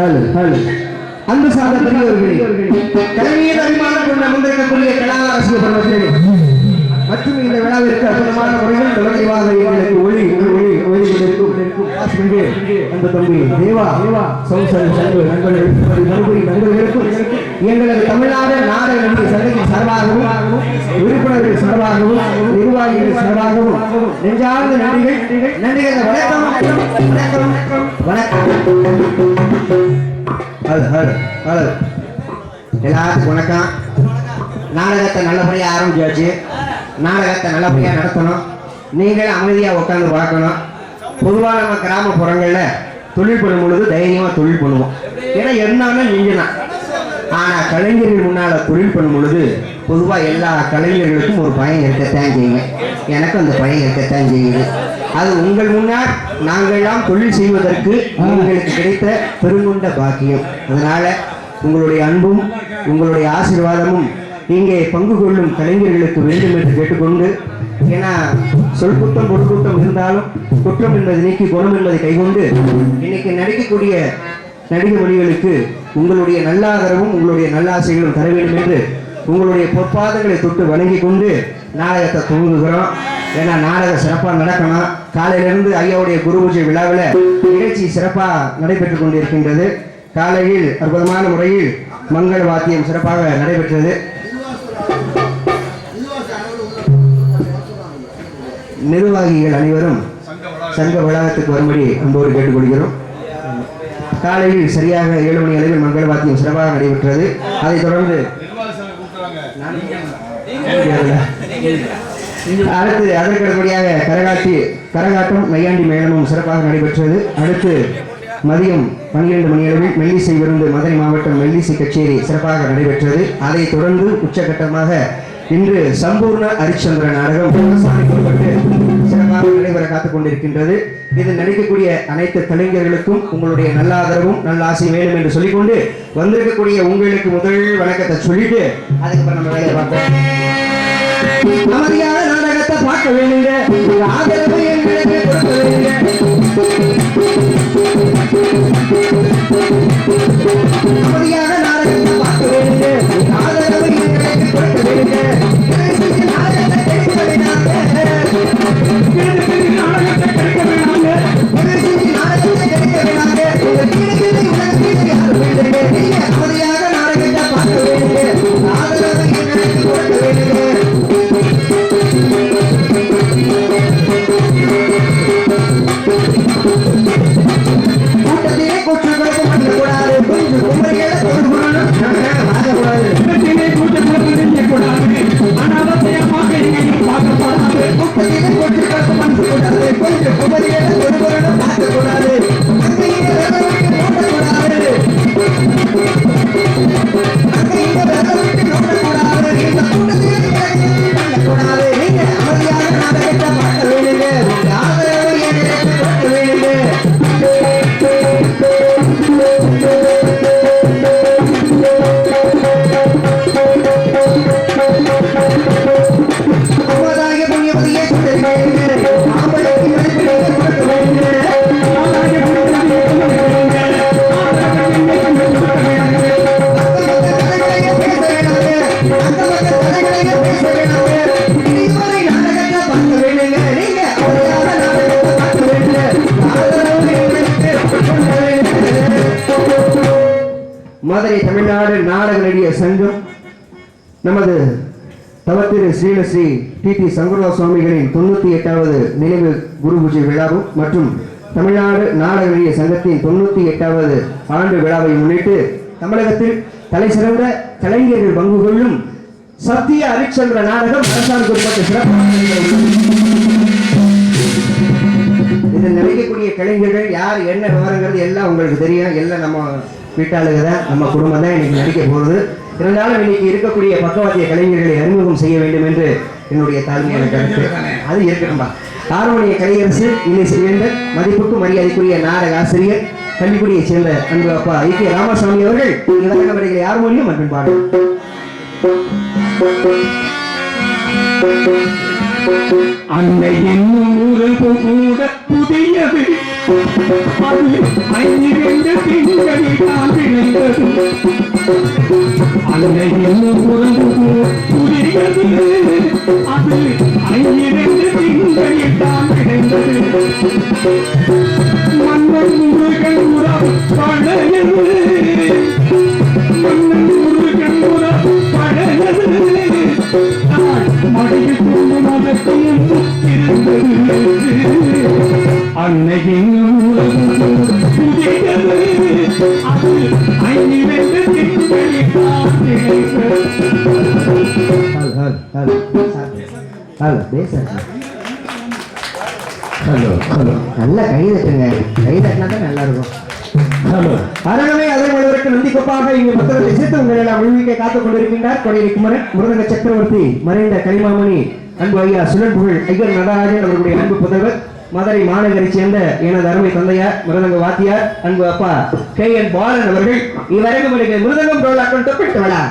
அன்பு சார்ந்த பெரியவர்களே, கலைஞர் அபிமானம் கொண்ட முந்திருக்கக்கூடிய கலாரசிக பருவத்திலே மற்றும் இந்த விழாவிற்கு அற்புதமான முறைகள் தொடர்பாக எங்களுக்கு ஒளி ஒளி ஒளி கொண்டிருக்கும் அந்த தம்பி தேவா நண்பர்களுக்கும் எங்களது தமிழ்நாடு நாடக நடிகர் சங்கத்தின் சார்பாகவும் உறுப்பினர்கள் சார்பாகவும் நிர்வாகிகள் சார்பாகவும் நெஞ்சார்ந்த நன்றிகள் வணக்கம் எல்லாத்துக்கும் வணக்கம். நாடகத்தை நல்லபடியாக ஆரம்பிச்சாச்சு. நாடகத்தை நல்லபடியாக நடத்தணும். நீங்களும் அமைதியாக உட்காந்து பார்க்கணும். பொதுவாக நம்ம கிராமப்புறங்களில் தொழில் பண்ணும் பொழுது தைரியமாக தொழில் பண்ணுவோம். ஏன்னா என்னன்னா நீங்கதான். ஆனால் கலைஞர்கள் முன்னால் தொழில் பண்ணும் பொழுது பொதுவாக எல்லா கலைஞர்களுக்கும் ஒரு பயம் இருக்கத்தான் செய்யுங்க. எனக்கும் அந்த பயம் இருக்கத்தான் செய்யுது. அது உங்கள் முன்னால் நாங்கள்லாம் தொழில் செய்வதற்கு உங்களுக்கு கிடைத்த பெருங்கொண்ட பாக்கியம். அதனால உங்களுடைய அன்பும் உங்களுடைய ஆசீர்வாதமும் இங்கே பங்கு கொள்ளும் கலைஞர்களுக்கு வேண்டும் என்று கேட்டுக்கொண்டு, ஏன்னா சொல் குற்றம் பொருட்குற்றம் இருந்தாலும் குற்றம் என்பதை நீக்கி குணம் என்பதை கைகொண்டு இன்னைக்கு நடிக்கக்கூடிய நடிகை மொழிகளுக்கு உங்களுடைய நல்லாதரவும் உங்களுடைய நல்லாசைகளும் தர வேண்டும் என்று உங்களுடைய பொற்பாதங்களை தொட்டு வணங்கி கொண்டு நாடகத்தை துவங்குகிறோம். ஏன்னா நாடகம் சிறப்பாக நடக்கணும். காலையிலிருந்து ஐயாவுடைய குரு பூஜை விழாவில் நிகழ்ச்சி சிறப்பாக நடைபெற்றுக் கொண்டிருக்கின்றது. காலையில் அற்புதமான முறையில் மங்கள வாத்தியம் சிறப்பாக நடைபெற்றது. நிர்வாகிகள் அனைவரும் சங்க வளாகத்துக்கு வரும்படி அன்போடு கேட்டுக்கொள்கிறோம். காலையில் சரியாக 7 மணி அளவில் மங்கள வாத்தியம் சிறப்பாக நடைபெற்றது. அதைத் தொடர்ந்து அடுத்து அதற்கடுப்படியாக கரகாட்டம் நையாண்டி மேளமும் சிறப்பாக நடைபெற்றது. அடுத்து மதியம் 12 மணி அளவில் மெல்லிசை விருந்து மதுரை மாவட்டம் மெல்லிசை கச்சேரி சிறப்பாக நடைபெற்றது. அதைத் தொடர்ந்து உச்சகட்டமாக இன்று சம்பூர்ண ஹரிச்சந்திர நாடகம் சிறப்பாக நடைபெற காத்துக் கொண்டிருக்கின்றது. இதில் நடிக்கக்கூடிய அனைத்து கலைஞர்களுக்கும் உங்களுடைய நல்ல ஆதரவும் நல்ல ஆசை வேணும் என்று சொல்லிக்கொண்டு வந்திருக்கக்கூடிய உங்களுக்கு முதல் வணக்கத்தை சொல்லிட்டு அதுக்கப்புறம் நம்ம வேலையை பார்ப்போம். அமைதியாக நாடகத்தை பார்க்க வேண்டிய ஆதரவு எங்களுக்கு கொடுக்க வேண்டிய அமைதியாக நாடகத்தை பார்க்க வேண்டிய ஆதரவு எங்களுக்கு கொடுக்க வேண்டிய நாடகத்தை கிடைக்க வேண்டாம். மதுரை தமிழ்நாடு நாடக நடிகர் சங்கம் நமது தவத்திரு ஸ்ரீலஸ்ரீ டி சங்கரா சுவாமிகளின் 98வது நினைவு குரு பூஜை விழாவும் மற்றும் தமிழ்நாடு நாடக நடிகர் சங்கத்தின் 98வது ஆண்டு விழாவை முன்னிட்டு தமிழகத்தில் தலை சிறந்த கலைஞர்கள் பங்கு கொள்ளும் சத்திய ஹரிச்சந்திர நாடகம் அரசாங்கம் உட்பட்ட சிறப்பாக இதில் நடிக்கக்கூடிய கலைஞர்கள் யார் என்ன விவரங்கிறது எல்லாம் உங்களுக்கு தெரியும். எல்லாம் நம்ம வீட்டாளுக தான், நம்ம குடும்பம் தான் இன்னைக்கு நடிக்க போகுது. இருந்தாலும் இன்னைக்கு இருக்கக்கூடிய பக்கவாத்திய கலைஞர்களை அறிமுகம் செய்ய வேண்டும் என்று என்னுடைய தாழ்மையான கருத்து. அது இருக்கட்டும்பா. ஆரோனிய கலையரசு இணை வேந்தர் மதிப்புக்கு மரியாதைக்குரிய நாடக ஆசிரியர் கல்விக்குடியை சேர்ந்த அன்பு அப்பா ஐக்கிய ராமசாமி அவர்கள் இலக்கண வரைகளை ஆர்மோனியம் மற்றும் பாடல். அன்னை என்னும் உறவு கூட புதியது அது 5 திங்களில் தான் விளைந்தது. அன்னை என்னும் உறவு புதியது. அது 5 திங்களில் தான் விளைந்தது. மன்னன் முருகன் உறவு பழையது. மன்னன் முருகன் உறவு பழையது. மடியில் கொண்டு மதக்கும் இருந்தது. அன்னையின் உறவு புதியது. அது 5 திங்களில் தான் விளைந்தது. ஹலோ ஹலோ நல்லா கை தட்டுங்க. கை தட்டினா தான் நல்லா இருக்கும். ஹலோ அரணமே அதற்கு நந்திக்கொப்பாக இங்கு புத்தகத்தை சேர்த்து உங்களை எல்லாம் விழுவிக்க காத்துக் கொண்டிருக்கின்றார் கொடையை குமரன் முருகங்க சக்கரவர்த்தி மறைந்த கலிமாமணி அன்பு ஐயா சுழன் புகழ் ஐயர் நடராஜன் அவர்களுடைய அன்பு புதல்வர் மதுரை மாநகரை சேர்ந்த எனது அருமை தந்தையார் மிருதங்க வாத்தியார் அன்பு அப்பா KN பாலன் அவர்கள் இவரைக்கும் எனக்கு மிருதங்கம் ரோலாக்கம் தொப்பிட்டு விழா.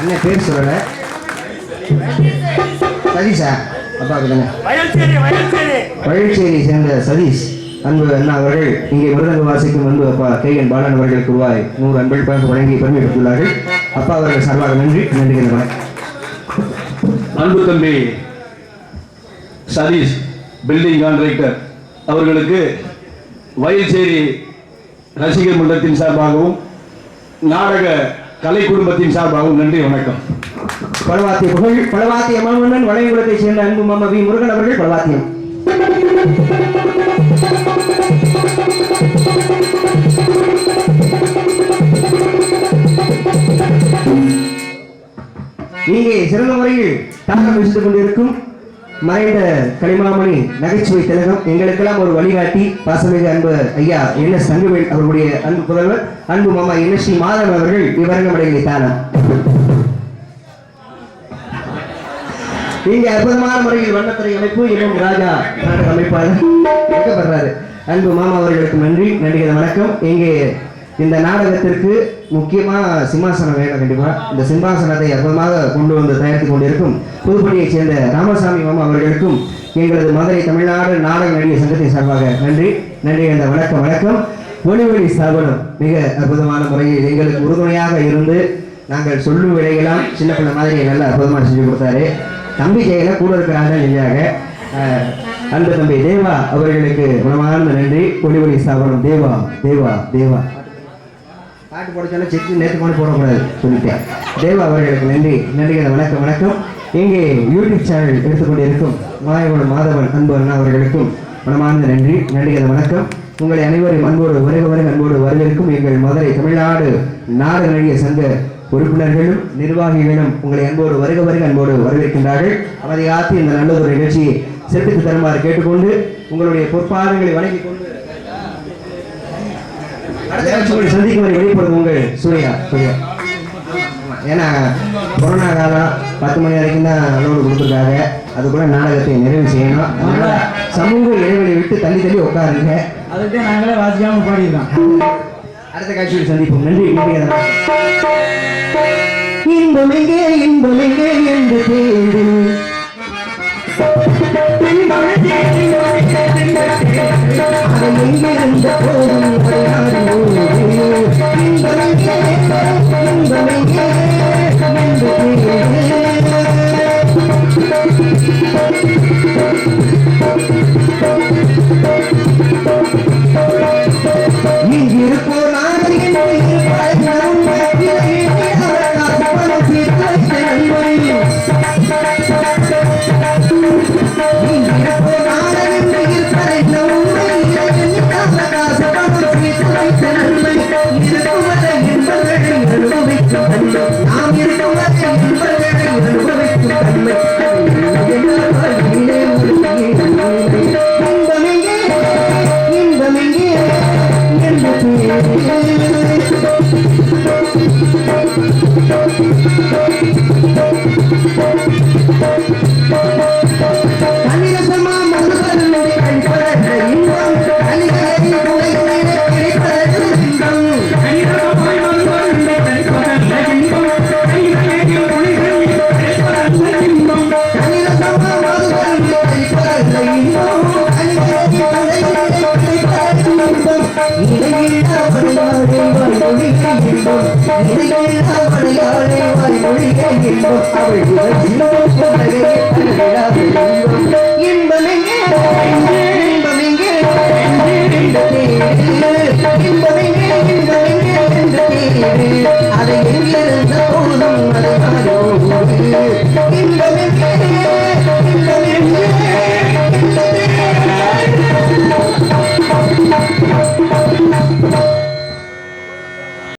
அண்ணன் பேர் சொல்லல சதீஷா அப்பா வயல்சேரி சேர்ந்த சதீஷ் அன்பு அண்ணா அவர்கள் இங்கே மிருதங்க வாசிக்கும் அன்பு அப்பா KN பாலன் அவர்களுக்கு ரூபாய் 100 அன்பள் பரிசு வழங்கி பெருமை பெற்றுள்ளார்கள். அப்பா அவர்கள் சார்பாக நன்றி. அன்பு தம்பி சதீஷ் பில்டிங் கான்ட்ராக்டர் அவர்களுக்கு வயல்சேரி ரசிகர் மன்றத்தின் சார்பாகவும் நாடக கலை குடும்பத்தின் சார்பாகவும் நன்றி வணக்கம். பலவாத்திய புகழ் பலவாத்திய மாமன்னன் வளைகுளத்தை சேர்ந்த அன்பு மாமா வி முருகன் அவர்கள் பலவாத்தியம். இங்கே சிறந்த முறையில் தாக்கம் வீசித்துக் கொண்டிருக்கும் மறைந்த கலிமாமணி நகைச்சுவை திலகம் எங்களுக்கெல்லாம் ஒரு வழிகாட்டி பாசமிகு அன்பு ஐயா NS தங்கவேல் அவர்களுடைய அன்பு புதல்வர் அன்பு மாமா NSC மாதவன் அவர்கள் இவரங்கமடைகளை தானம். இங்கே அற்புதமான முறையில் வண்ணத்துறை அமைப்பு இன்னும் ராஜா நாடக அமைப்பாளர் வைக்கப்படுறாரு. அன்பு மாமா அவர்களுக்கு நன்றி நன்றிகள் வணக்கம். இங்கே இந்த நாடகத்திற்கு முக்கியமா சிம்மாசனம் வேணும். கண்டிப்பா இந்த சிம்மாசனத்தை அற்புதமாக கொண்டு வந்து தயாரித்து கொண்டிருக்கும் புதுப்படியைச் சேர்ந்த ராமசாமி மாமா அவர்களுக்கும் எங்களது மதுரை தமிழ்நாடு நாடக நடிகர் சங்கத்தின் சார்பாக நன்றி நன்றி என்ற வணக்கம் வணக்கம். ஒளிவெளி ஸ்தாபனம் மிக அற்புதமான முறையில் எங்களுக்கு உறுதுணையாக இருந்து நாங்கள் சொல்லும் விலையெல்லாம் சின்ன பிள்ளை மாதிரி நல்ல அற்புதமாக செஞ்சு கொடுத்தாரு. தம்பி ஜெயில கூட இருக்கிறாங்க செஞ்சாங்க. அன்பு தம்பி தேவா அவர்களுக்கு மனமார்ந்த நன்றி. ஒளி ஒளி ஸ்தாபனம் தேவா தேவா தேவா பாட்டு போட சொன்னா செக்கு நேற்று கூட போடக்கூடாது சொல்லிட்டேன். தேவா அவர்களுக்கு நன்றி. நன்றிகள் வணக்கம் வணக்கம். இங்கே யூடியூப் சேனல் எடுத்துக்கொண்டிருக்கும் மாயவன் மாதவன் அன்பு அண்ணா அவர்களுக்கும் மனமார்ந்த நன்றி. நன்றிகள் வணக்கம். உங்களை அனைவரும் அன்போடு வருக அன்போடு வரவேற்கும் எங்கள் மதுரை தமிழ்நாடு நாடக நடிகர் சங்க உறுப்பினர்களும் நிர்வாகிகளும் உங்களை அன்போடு வருக அன்போடு வரவேற்கின்றார்கள். அவரை ஆற்றி இந்த நல்ல ஒரு நிகழ்ச்சியை செலுத்தித்து தருமாறு கேட்டுக்கொண்டு உங்களுடைய பொற்பாதங்களை வணங்கிக் கொண்டு சந்திக்கும் வரை வெளிப்படுது உங்கள் சூர்யா. ஏன்னா கொரோனா காலம் 10 மணி வரைக்கும் தான் அலோடு கொடுத்துருக்காங்க. அதுக்குள்ள நாடகத்தை நிறைவு செய்யணும். அதனால சமூக இடைவெளி விட்டு தள்ளி உட்காருங்க. அதுக்கு நாங்களே வாசிக்காம பாடிடுறோம். அடுத்த காட்சியில் சந்திப்போம். நன்றி. இன்பம் எங்கே என்று தேடி அதை எங்கிருந்த போதும் இங்கிருப்போர் நாம் இருக்கும் இன்பமெங்கே